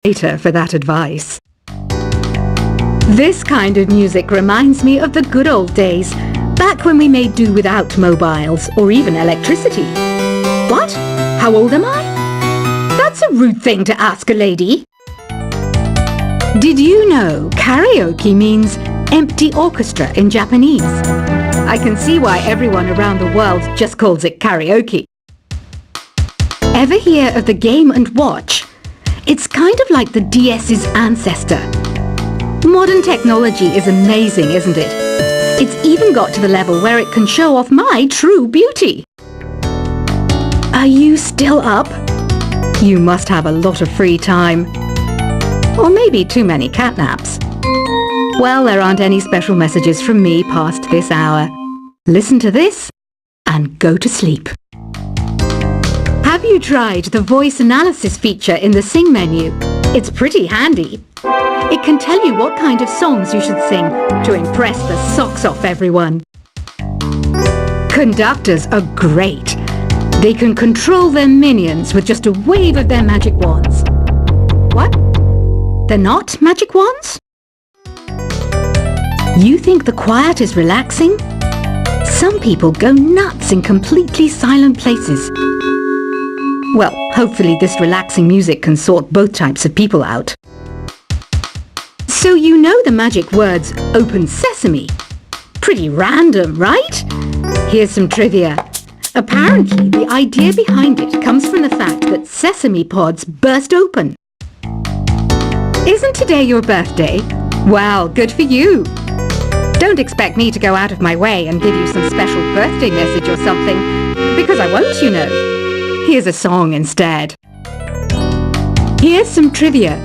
later for that advice. This kind of music reminds me of the good old days, back when we made do without mobiles or even electricity. What? How old am I? That's a rude thing to ask a lady. Did you know karaoke means empty orchestra in Japanese? I can see why everyone around the world just calls it karaoke. Ever hear of the Game & Watch? It's kind of like the DS's ancestor. Modern technology is amazing, isn't it? It's even got to the level where it can show off my true beauty. Are you still up? You must have a lot of free time. Or maybe too many catnaps. Well, there aren't any special messages from me past this hour. Listen to this and go to sleep. Have you tried the voice analysis feature in the Sing menu? It's pretty handy. It can tell you what kind of songs you should sing to impress the socks off everyone. Conductors are great. They can control their minions with just a wave of their magic wands. What? They're not magic wands? You think the quiet is relaxing? Some people go nuts in completely silent places. Well, hopefully this relaxing music can sort both types of people out. So you know the magic words "Open Sesame"? Pretty random, right? Here's some trivia. Apparently, the idea behind it comes from the fact that sesame pods burst open. Isn't today your birthday? Well, good for you. Don't expect me to go out of my way and give you some special birthday message or something, because I won't, you know. Here's a song instead. Here's some trivia.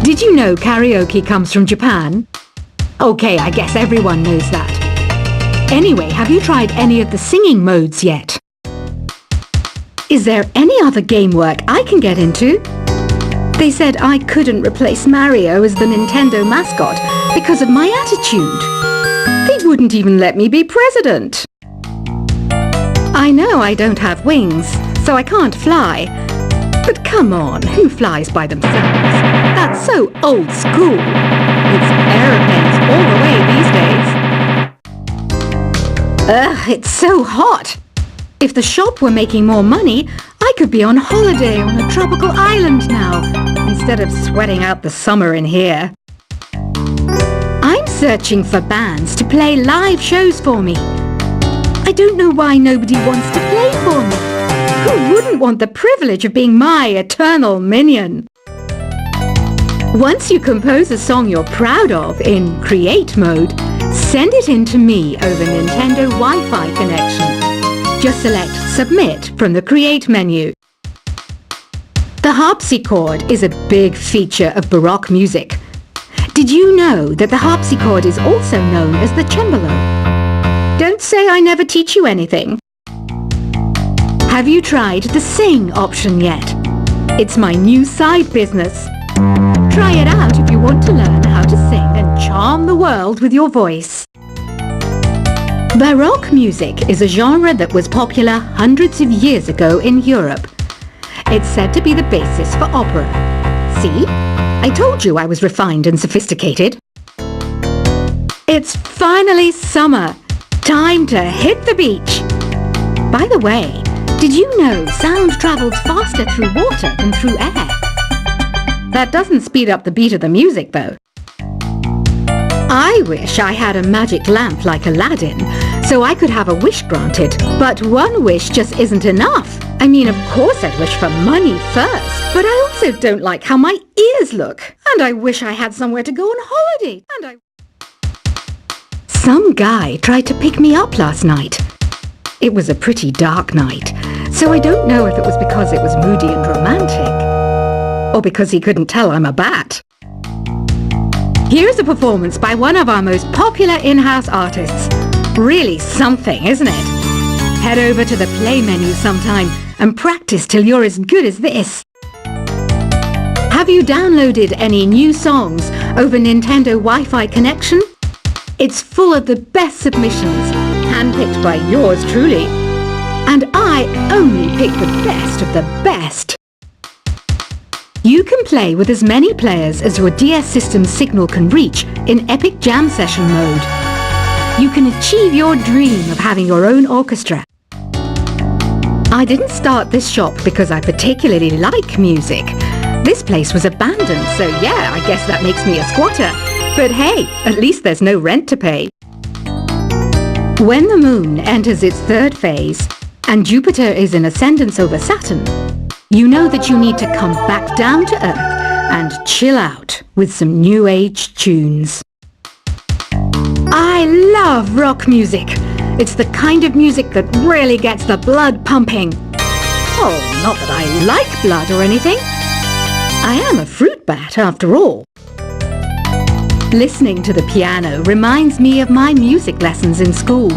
Did you know karaoke comes from Japan? Okay, I guess everyone knows that. Anyway, have you tried any of the singing modes yet? Is there any other game work I can get into? They said I couldn't replace Mario as the Nintendo mascot because of my attitude. They wouldn't even let me be president. I know I don't have wings, so I can't fly. But come on, who flies by themselves? That's so old school. It's aeroplanes all the way these days. Ugh, it's so hot. If the shop were making more money, I could be on holiday on a tropical island now, instead of sweating out the summer in here. I'm searching for bands to play live shows for me. I don't know why nobody wants to play for me. Who wouldn't want the privilege of being my eternal minion? Once you compose a song you're proud of in Create mode, send it in to me over Nintendo Wi-Fi connection. Just select Submit from the Create menu. The harpsichord is a big feature of Baroque music. Did you know that the harpsichord is also known as the cembalo? Don't say I never teach you anything. Have you tried the Sing option yet? It's my new side business. Try it out if you want to learn how to sing and charm the world with your voice. Baroque music is a genre that was popular hundreds of years ago in Europe. It's said to be the basis for opera. See? I told you I was refined and sophisticated. It's finally summer. Time to hit the beach. By the way, did you know sound travels faster through water than through air? That doesn't speed up the beat of the music, though. I wish I had a magic lamp like Aladdin, so I could have a wish granted. But one wish just isn't enough. I mean, of course I'd wish for money first, but I also don't like how my ears look. And I wish I had somewhere to go on holiday. Some guy tried to pick me up last night. It was a pretty dark night, so I don't know if it was because it was moody and romantic, or because he couldn't tell I'm a bat. Here's a performance by one of our most popular in-house artists. Really something, isn't it? Head over to the play menu sometime and practice till you're as good as this. Have you downloaded any new songs over Nintendo Wi-Fi connection? It's full of the best submissions, handpicked by yours truly. And I only pick the best of the best. You can play with as many players as your DS system's signal can reach in Epic Jam Session mode. You can achieve your dream of having your own orchestra. I didn't start this shop because I particularly like music. This place was abandoned, so yeah, I guess that makes me a squatter. But hey, at least there's no rent to pay. When the moon enters its third phase and Jupiter is in ascendance over Saturn, you know that you need to come back down to Earth and chill out with some new age tunes. I love rock music. It's the kind of music that really gets the blood pumping. Oh, not that I like blood or anything. I am a fruit bat after all. Listening to the piano reminds me of my music lessons in school.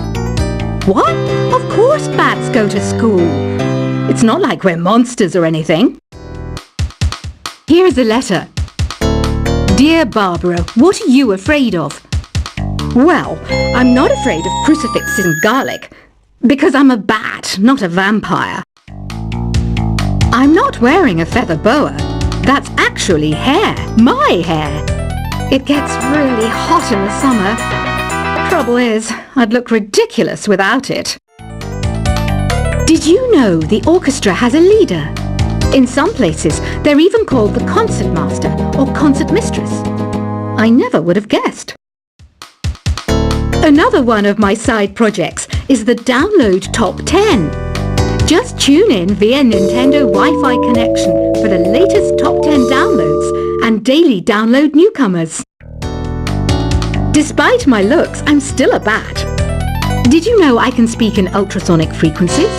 What? Of course bats go to school. It's not like we're monsters or anything. Here's a letter. Dear Barbara, what are you afraid of? Well, I'm not afraid of crucifixes and garlic, because I'm a bat, not a vampire. I'm not wearing a feather boa. That's actually hair, my hair. It gets really hot in the summer. Trouble is, I'd look ridiculous without it. Did you know the orchestra has a leader? In some places, they're even called the concertmaster or concertmistress. I never would have guessed. Another one of my side projects is the Download Top 10. Just tune in via Nintendo Wi-Fi connection for the latest Top 10 downloads and daily download newcomers. Despite my looks, I'm still a bat. Did you know I can speak in ultrasonic frequencies?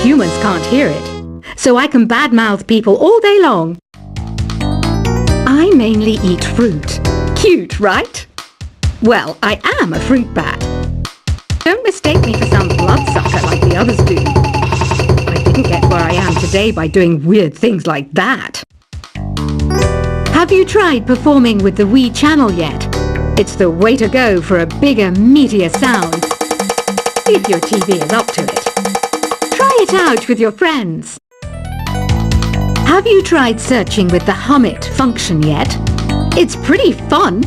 Humans can't hear it, so I can badmouth people all day long. I mainly eat fruit. Cute, right? Well, I am a fruit bat. Don't mistake me for some bloodsucker like the others do. I didn't get where I am today by doing weird things like that. Have you tried performing with the Wii channel yet? It's the way to go for a bigger, meatier sound. If your TV is up to it. Try it out with your friends. Have you tried searching with the Hum It function yet? It's pretty fun.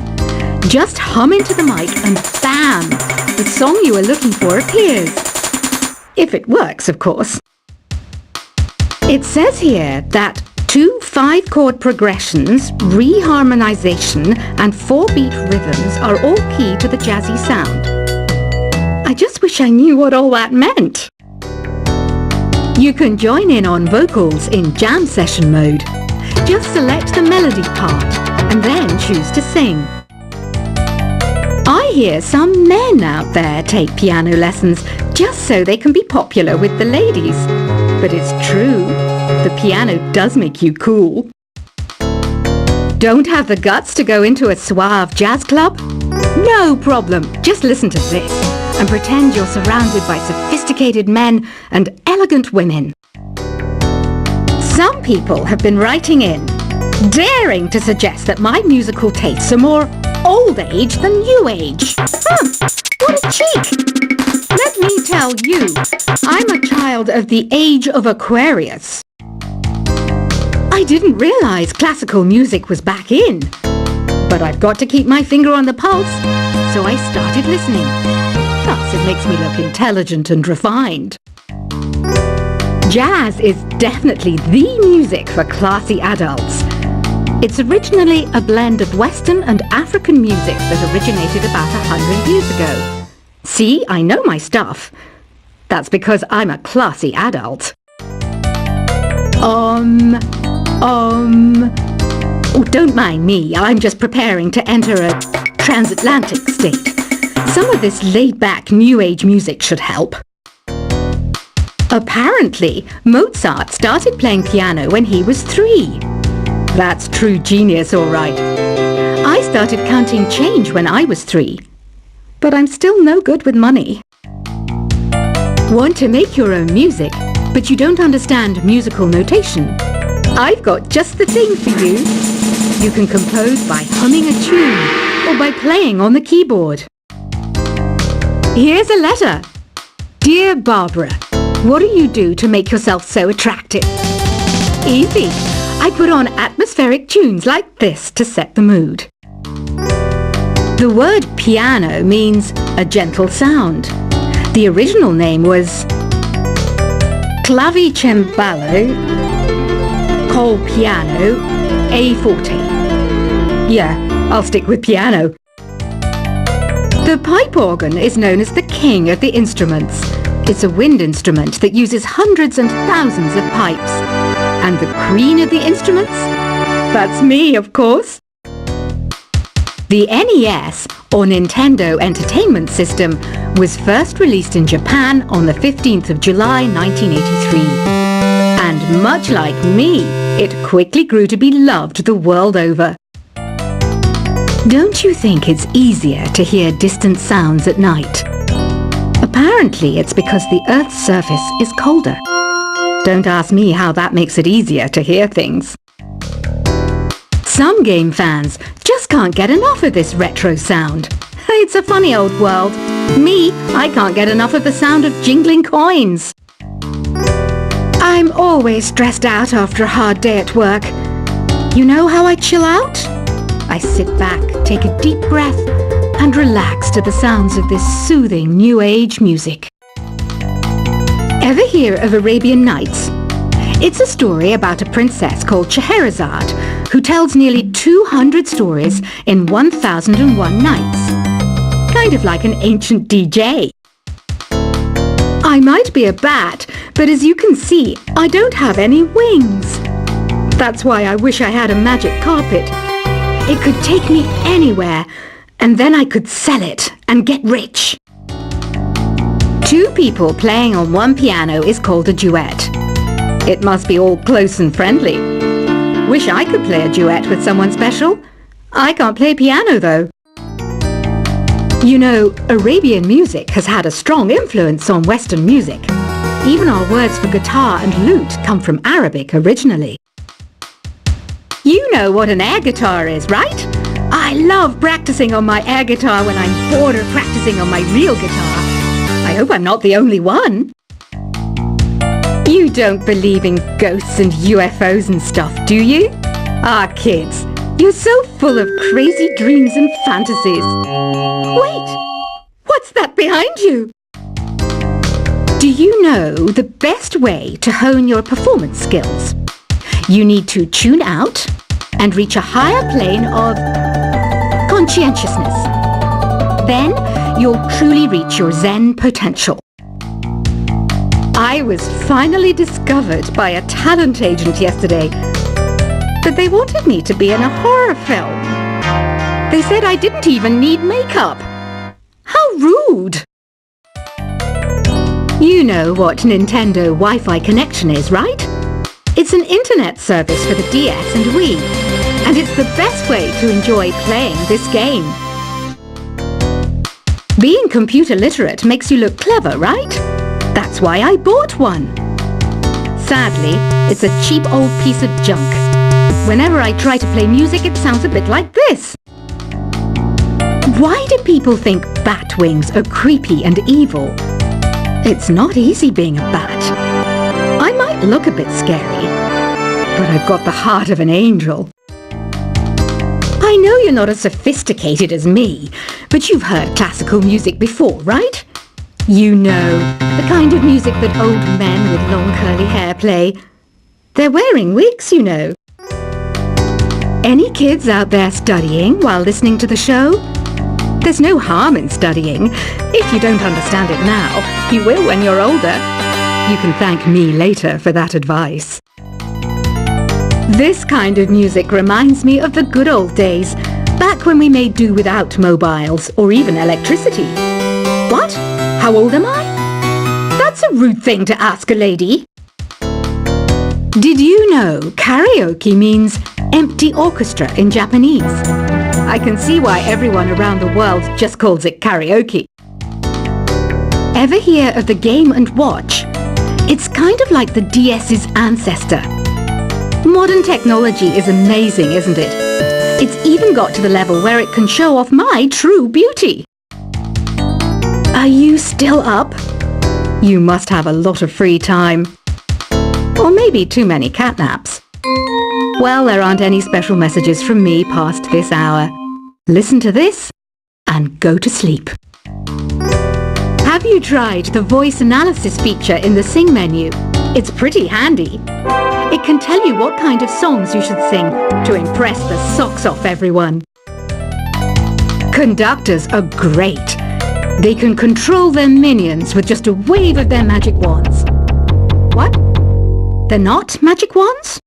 Just hum into the mic and bam! The song you are looking for appears. If it works, of course. It says here that 2 5-chord progressions, reharmonization and 4-beat rhythms are all key to the jazzy sound. I just wish I knew what all that meant. You can join in on vocals in jam session mode. Just select the melody part and then choose to sing. I hear some men out there take piano lessons just so they can be popular with the ladies. But it's true, the piano does make you cool. Don't have the guts to go into a suave jazz club? No problem, just listen to this and pretend you're surrounded by sophisticated men and elegant women. Some people have been writing in, daring to suggest that my musical tastes are more old age than new age. What a cheek! Let me tell you, I'm a child of the age of Aquarius. I didn't realize classical music was back in, but I've got to keep my finger on the pulse, so I started listening. Plus, it makes me look intelligent and refined. Jazz is definitely the music for classy adults. It's originally a blend of Western and African music that originated about 100 years ago. See, I know my stuff. That's because I'm a classy adult. Oh, don't mind me. I'm just preparing to enter a transatlantic state. Some of this laid-back New Age music should help. Apparently, Mozart started playing piano when he was 3. That's true genius, all right. I started counting change when I was 3. But I'm still no good with money. Want to make your own music, but you don't understand musical notation? I've got just the thing for you. You can compose by humming a tune or by playing on the keyboard. Here's a letter. Dear Barbara, what do you do to make yourself so attractive? Easy. I put on atmospheric tunes like this to set the mood. The word piano means a gentle sound. The original name was clavicembalo col piano a forte. Yeah, I'll stick with piano. The pipe organ is known as the king of the instruments. It's a wind instrument that uses hundreds and thousands of pipes. And the queen of the instruments? That's me, of course. The NES, or Nintendo Entertainment System, was first released in Japan on the 15th of July 1983. And much like me, it quickly grew to be loved the world over. Don't you think it's easier to hear distant sounds at night? Apparently it's because the Earth's surface is colder. Don't ask me how that makes it easier to hear things. Some game fans just can't get enough of this retro sound. It's a funny old world. Me, I can't get enough of the sound of jingling coins. I'm always stressed out after a hard day at work. You know how I chill out? I sit back, take a deep breath, and relax to the sounds of this soothing new age music. Ever hear of Arabian Nights? It's a story about a princess called Scheherazade who tells nearly 200 stories in 1001 nights. Kind of like an ancient DJ. I might be a bat, but as you can see, I don't have any wings. That's why I wish I had a magic carpet. It could take me anywhere, and then I could sell it and get rich. Two people playing on one piano is called a duet. It must be all close and friendly. Wish I could play a duet with someone special. I can't play piano though. You know, Arabian music has had a strong influence on Western music. Even our words for guitar and lute come from Arabic originally. You know what an air guitar is, right? I love practicing on my air guitar when I'm bored of practicing on my real guitar. I hope I'm not the only one. You don't believe in ghosts and UFOs and stuff, do you? Ah, kids, you're so full of crazy dreams and fantasies. Wait, what's that behind you? Do you know the best way to hone your performance skills? You need to tune out and reach a higher plane of conscientiousness. Then you'll truly reach your Zen potential. I was finally discovered by a talent agent yesterday, but they wanted me to be in a horror film. They said I didn't even need makeup. How rude! You know what Nintendo Wi-Fi connection is, right? It's an internet service for the DS and Wii, and it's the best way to enjoy playing this game. Being computer literate makes you look clever, right? That's why I bought one. Sadly, it's a cheap old piece of junk. Whenever I try to play music, it sounds a bit like this. Why do people think bat wings are creepy and evil? It's not easy being a bat. I might look a bit scary, but I've got the heart of an angel. I know you're not as sophisticated as me, but you've heard classical music before, right? You know, the kind of music that old men with long curly hair play. They're wearing wigs, you know. Any kids out there studying while listening to the show? There's no harm in studying. If you don't understand it now, you will when you're older. You can thank me later for that advice. This kind of music reminds me of the good old days, back when we made do without mobiles or even electricity. What? How old am I? That's a rude thing to ask a lady. Did you know karaoke means empty orchestra in Japanese? I can see why everyone around the world just calls it karaoke. Ever hear of the Game & Watch? It's kind of like the DS's ancestor. Modern technology is amazing, isn't it? It's even got to the level where it can show off my true beauty. Are you still up? You must have a lot of free time. Or maybe too many catnaps. Well, there aren't any special messages from me past this hour. Listen to this and go to sleep. Have you tried the voice analysis feature in the Sing menu? It's pretty handy. It can tell you what kind of songs you should sing to impress the socks off everyone. Conductors are great. They can control their minions with just a wave of their magic wands. What? They're not magic wands?